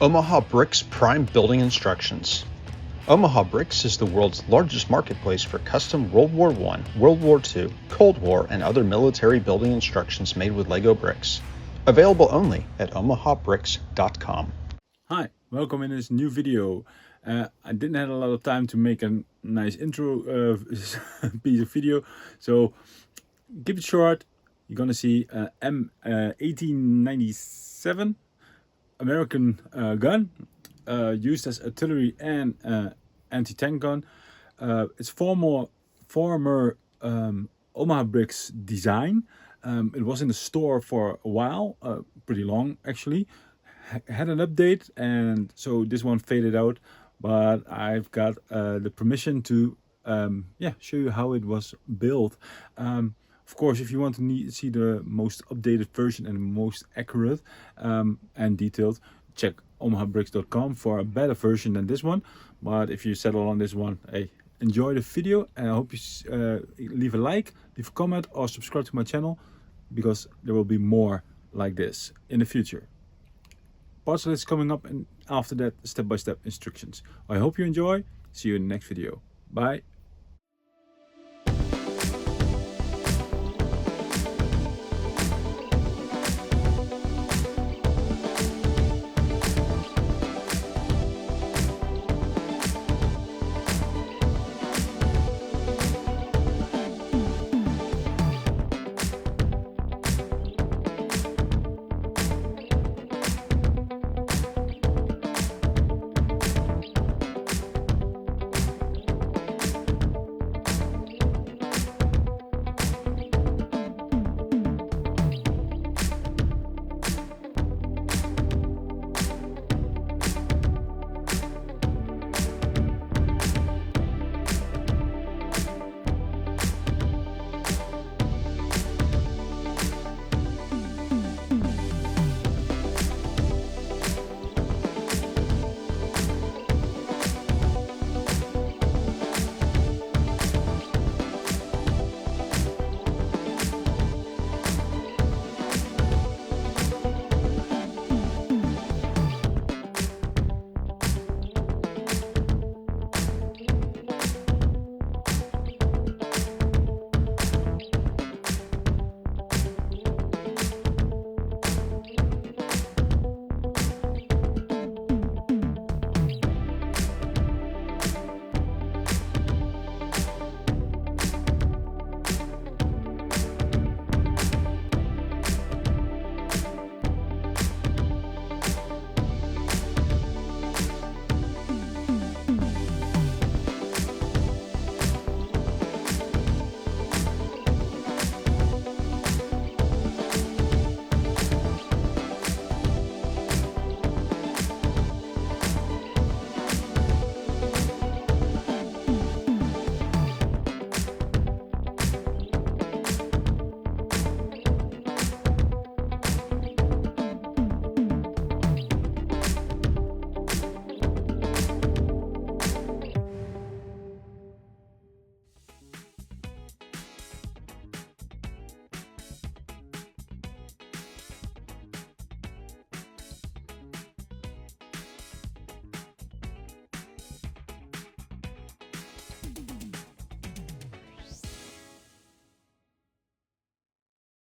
OmahaBricks Prime Building Instructions. OmahaBricks is the world's largest marketplace for custom World War I, World War II, Cold War, and other military building instructions made with Lego bricks. Available only at omahabricks.com. Hi, welcome in this new video. I didn't have a lot of time to make a nice intro piece of video, so keep it short. You're gonna see M1897 American gun used as artillery and anti-tank gun. It's former OmahaBricks design. It was in the store for a while, pretty long actually. Had an update, and so this one faded out, but I've got the permission to show you how it was built. Of course, if you want to see the most updated version and most accurate and detailed, check omahabricks.com for a better version than this one. But if you settle on this one, hey, enjoy the video, and I hope you leave a like, leave a comment, or subscribe to my channel, because there will be more like this in the future. Parts list coming up, and after that, step-by-step instructions. I hope you enjoy. See you in the next video. Bye.